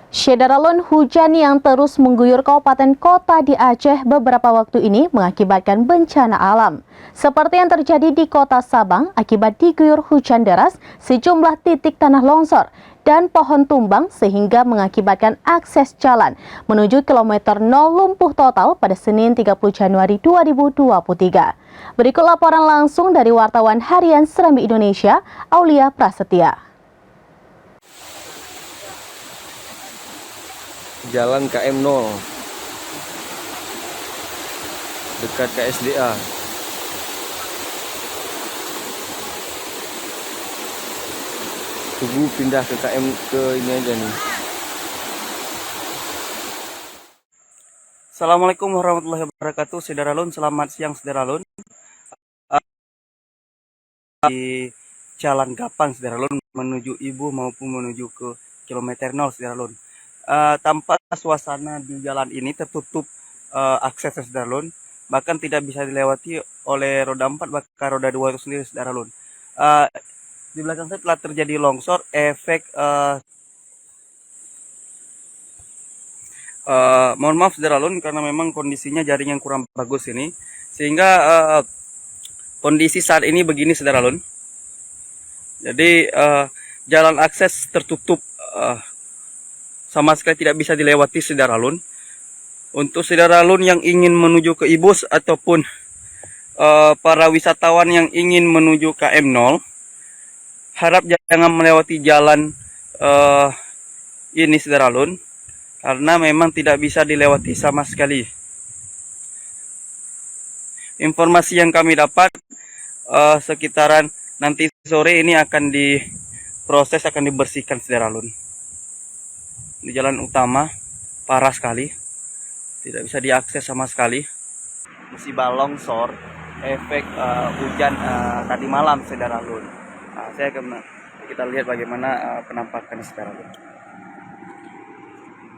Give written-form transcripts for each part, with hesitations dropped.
Syederalun hujan yang terus mengguyur kabupaten kota di Aceh beberapa waktu ini mengakibatkan bencana alam. Seperti yang terjadi di kota Sabang akibat diguyur hujan deras, sejumlah titik tanah longsor dan pohon tumbang sehingga mengakibatkan akses jalan menuju kilometer 0 lumpuh total pada Senin 30 Januari 2023. Berikut laporan langsung dari wartawan harian Serambi Indonesia, Aulia Prasetya. Jalan KM 0 dekat KSDA. Tunggu pindah ke KM ke ini aja nih. Assalamualaikum warahmatullahi wabarakatuh. Syederalun, selamat siang Syederalun. Di Jalan Gapang Syederalun menuju Ibu maupun menuju ke kilometer 0 Syederalun. Tampak suasana di jalan ini tertutup akses Syederalun, bahkan tidak bisa dilewati oleh roda 4 bahkan roda 2 itu sendiri Syederalun. Di belakang saya telah terjadi longsor efek mohon maaf Syederalun karena memang kondisinya jaring yang kurang bagus ini sehingga kondisi saat ini begini Syederalun. Jadi jalan akses tertutup, sama sekali tidak bisa dilewati Syederalun. Untuk Syederalun yang ingin menuju ke Ibus ataupun para wisatawan yang ingin menuju KM 0, harap jangan melewati jalan ini Syederalun, karena memang tidak bisa dilewati sama sekali. Informasi yang kami dapat sekitaran nanti sore ini akan diproses, akan dibersihkan Syederalun. Di jalan utama parah sekali, tidak bisa diakses sama sekali. Musibah longsor efek hujan tadi malam Syederalun. Kita lihat bagaimana penampakan Syederalun.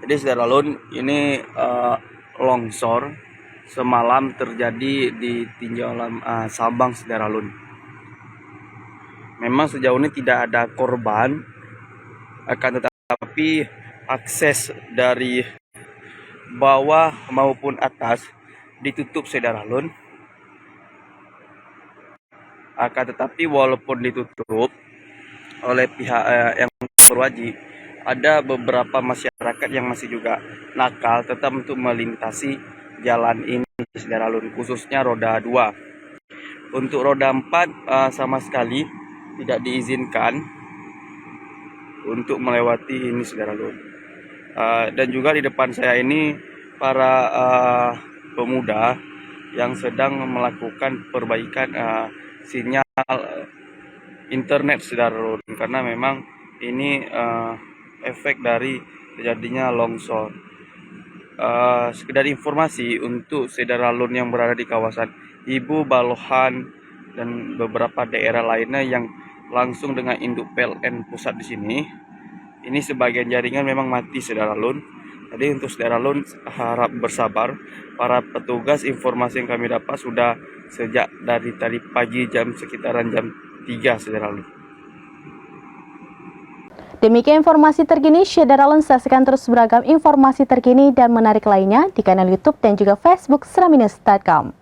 Jadi Syederalun, ini longsor semalam terjadi di tinjauan Sabang Syederalun. Memang sejauh ini tidak ada korban, akan tetapi akses dari bawah maupun atas ditutup Syederalun. Akan tetapi walaupun ditutup oleh pihak yang berwajib, ada beberapa masyarakat yang masih juga nakal tetap untuk melintasi jalan ini Syederalun, khususnya roda 2. Untuk roda 4 sama sekali tidak diizinkan untuk melewati ini Syederalun. Dan juga di depan saya ini para pemuda yang sedang melakukan perbaikan sinyal internet Syederalun, karena memang ini efek dari terjadinya longsor. Sekedar informasi untuk Syederalun yang berada di kawasan Ibu, Balohan dan beberapa daerah lainnya yang langsung dengan induk PLN pusat di sini. Ini sebagian jaringan memang mati Syederalun. Jadi untuk Syederalun harap bersabar. Para petugas, informasi yang kami dapat sudah sejak dari tadi pagi sekitaran jam 3 Syederalun. Demikian informasi terkini Syederalun, saksikan terus beragam informasi terkini dan menarik lainnya di kanal YouTube dan juga Facebook serambinews.com.